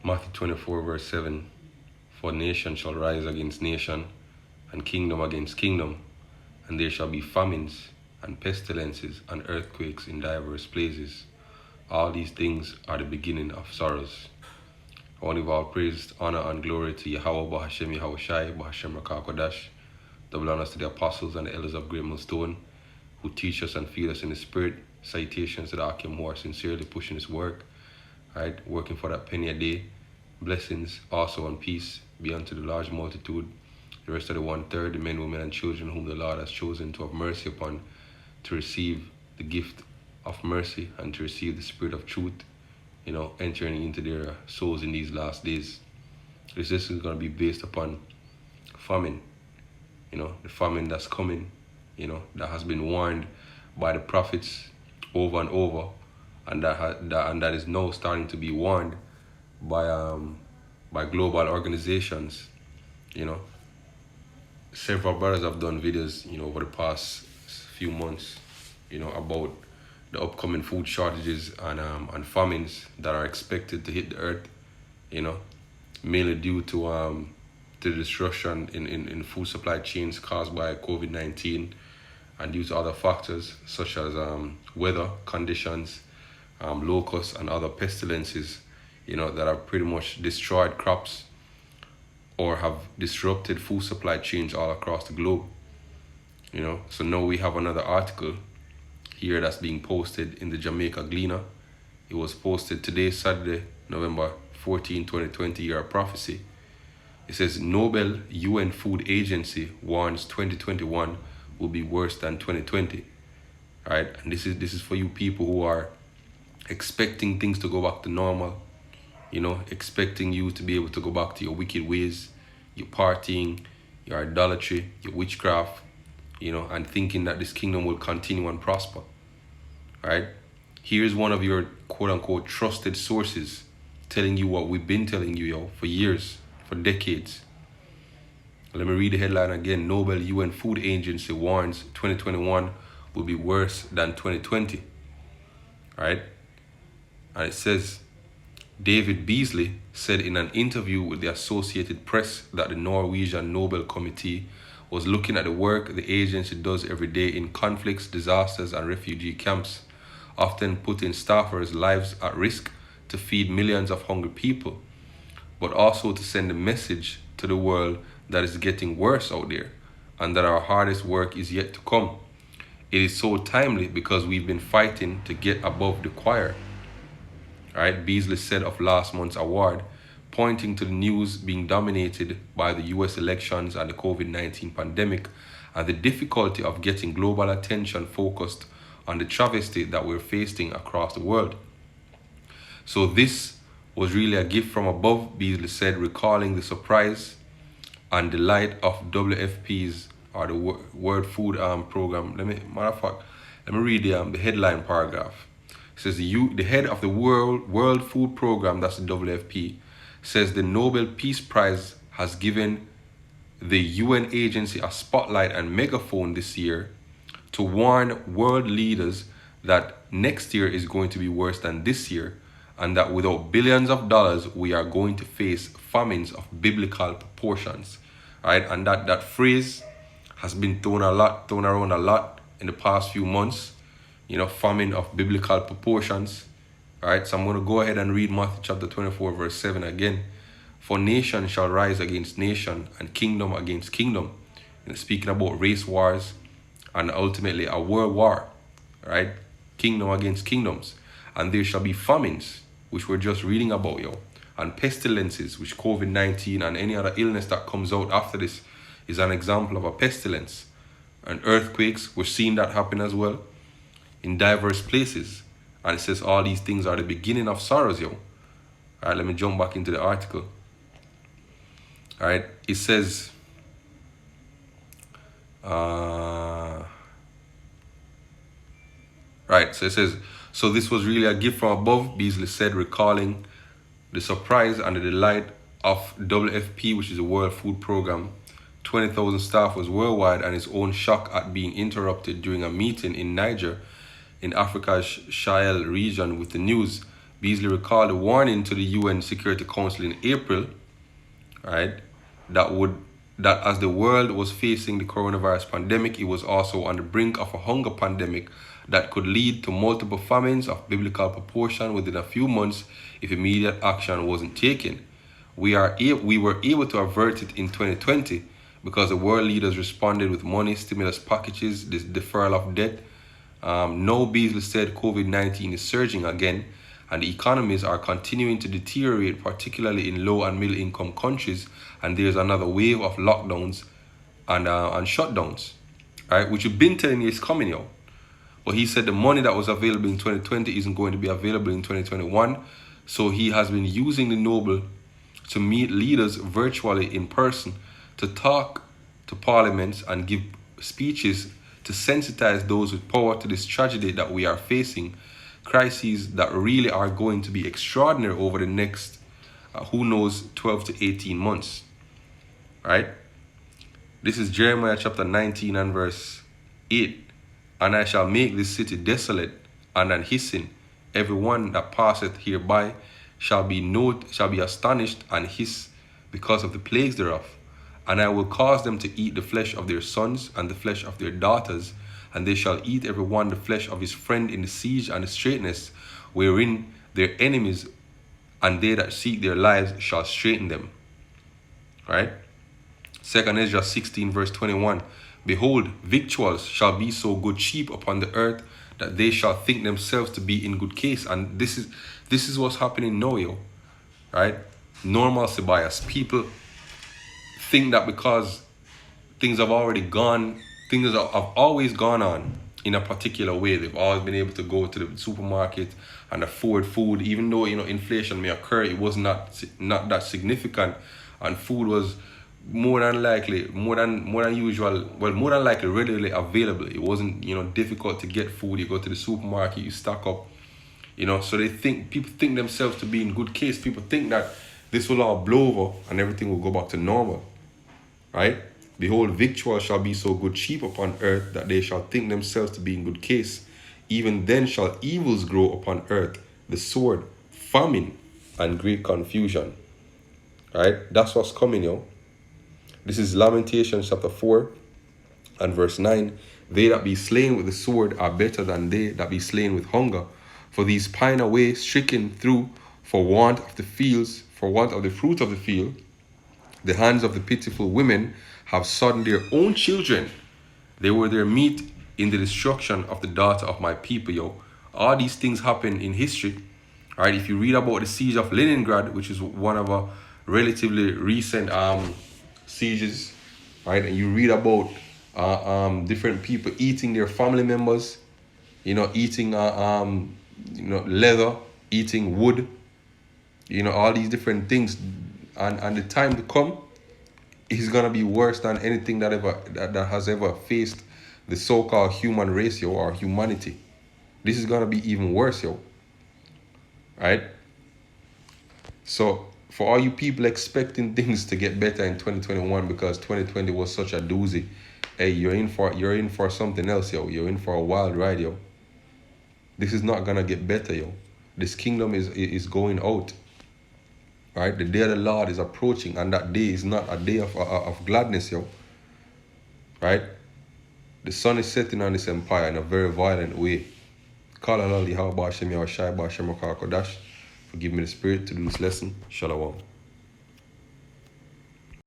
Matthew 24 verse 7, for nation shall rise against nation, and kingdom against kingdom, and there shall be famines, and pestilences, and earthquakes in divers places. All these things are the beginning of sorrows. I want to give all praise, honor, and glory to Yahweh, Bahashem Yahweh Shai, Bahashem Rakakwadash. Double honors to the apostles and the elders of Great Millstone, who teach us and feed us in the spirit. Citations to the Akim who are sincerely pushing this work, right? Working for that penny a day. Blessings also and peace be unto the large multitude, the rest of the 1/3, the men, women, and children whom the Lord has chosen to have mercy upon, to receive the gift of mercy and to receive the spirit of truth, entering into their souls in these last days. This is going to be based upon famine, the famine that's coming, that has been warned by the prophets over and over, and that is now starting to be warned by global organizations. Several brothers have done videos, over the past few months, about the upcoming food shortages and famines that are expected to hit the earth, mainly due to the disruption in food supply chains caused by COVID-19 and due to other factors such as weather conditions, locusts, and other pestilences, that have pretty much destroyed crops or have disrupted food supply chains all across the globe. So now we have another article here that's being posted in the Jamaica Gleaner. It was posted today, Saturday, November 14, 2020, year of prophecy. It says, Nobel UN Food Agency warns 2021 will be worse than 2020. All right, and this is for you people who are expecting things to go back to normal, expecting you to be able to go back to your wicked ways, your partying, your idolatry, your witchcraft, and thinking that this kingdom will continue and prosper. All right, here's one of your quote-unquote trusted sources telling you what we've been telling you, for years, for decades. Let me read the headline again. Nobel UN Food Agency warns 2021 will be worse than 2020. All right, and it says, David Beasley said in an interview with the Associated Press that the Norwegian Nobel Committee was looking at the work the agency does every day in conflicts, disasters, and refugee camps, often putting staffers' lives at risk to feed millions of hungry people, but also to send a message to the world that is getting worse out there and that our hardest work is yet to come. It is so timely because we've been fighting to get above the choir. All right, Beasley said of last month's award, pointing to the news being dominated by the US elections and the COVID-19 pandemic and the difficulty of getting global attention focused on the travesty that we're facing across the world. So this was really a gift from above, Beasley said, recalling the surprise and delight of WFP's, or the World Food Program. Let me read the headline paragraph. It says the head of the World Food Program, that's the WFP, says the Nobel Peace Prize has given the UN agency a spotlight and megaphone this year to warn world leaders that next year is going to be worse than this year, and that without billions of dollars, we are going to face famines of biblical proportions. Right? And that phrase has been thrown around a lot in the past few months, famine of biblical proportions. All right, so I'm going to go ahead and read Matthew chapter 24, verse 7 again. For nation shall rise against nation, and kingdom against kingdom. Speaking about race wars and ultimately a world war, right? Kingdom against kingdoms. And there shall be famines, which we're just reading about, and pestilences, which COVID-19 and any other illness that comes out after this is an example of a pestilence. And earthquakes, we're seeing that happen as well in diverse places. And it says all these things are the beginning of sorrows, All right, let me jump back into the article. All right, it says, so this was really a gift from above, Beasley said, recalling the surprise and the delight of WFP, which is the World Food Program. 20,000 staff was worldwide, and his own shock at being interrupted during a meeting in Niger in Africa's Sahel region with the news. Beasley recalled a warning to the UN Security Council in April, right, that would that as the world was facing the coronavirus pandemic, it was also on the brink of a hunger pandemic that could lead to multiple famines of biblical proportion within a few months if immediate action wasn't taken. We were able to avert it in 2020 because the world leaders responded with money, stimulus packages, this deferral of debt. No, Beasley said COVID-19 is surging again, and the economies are continuing to deteriorate, particularly in low and middle income countries, and there's another wave of lockdowns and shutdowns, right? Which we've been telling you is coming, yo. But he said the money that was available in 2020 isn't going to be available in 2021. So he has been using the Nobel to meet leaders virtually in person, to talk to parliaments and give speeches to sensitize those with power to this tragedy that we are facing, crises that really are going to be extraordinary over the next, who knows, 12 to 18 months, right? This is Jeremiah chapter 19 and verse 8. And I shall make this city desolate and unhissing. Every one that passeth hereby shall be astonished and hiss because of the plagues thereof. And I will cause them to eat the flesh of their sons and the flesh of their daughters, and they shall eat every one the flesh of his friend in the siege and the straitness, wherein their enemies and they that seek their lives shall straiten them. Right? 2 Ezra 16 verse 21. Behold, victuals shall be so good cheap upon the earth that they shall think themselves to be in good case. And this is what's happening now, yo. Right? Normalcy bias. People think that because things have already gone, things have always gone on in a particular way. They've always been able to go to the supermarket and afford food, even though, inflation may occur. It was not that significant, and food was more than likely readily available. It wasn't difficult to get food. You go to the supermarket, you stock up, so people think themselves to be in good case. People think that this will all blow over and everything will go back to normal, right? Behold, victual shall be so good cheap upon earth that they shall think themselves to be in good case. Even then shall evils grow upon earth, the sword, famine, and great confusion. Right? That's what's coming, yo. This is Lamentations chapter 4 and verse 9. They that be slain with the sword are better than they that be slain with hunger. For these pine away, stricken through, for want of the fields, for want of the fruit of the field. The hands of the pitiful women have sodden their own children. They were their meat in the destruction of the daughter of my people, yo. All these things happen in history. Right? If you read about the siege of Leningrad, which is one of a relatively recent sieges, right? And you read about different people eating their family members, eating leather, eating wood, all these different things, and the time to come is gonna be worse than anything that has ever faced the so-called human race, yo, or humanity. This is gonna be even worse, yo. Right? So for all you people expecting things to get better in 2021 because 2020 was such a doozy, hey, you're in for something else, yo. You're in for a wild ride, yo. This is not gonna get better, yo. This kingdom is going out. Right? The day of the Lord is approaching, and that day is not a day of gladness, yo. Right? The sun is setting on this empire in a very violent way. Forgive me the spirit to do this lesson. Shalom.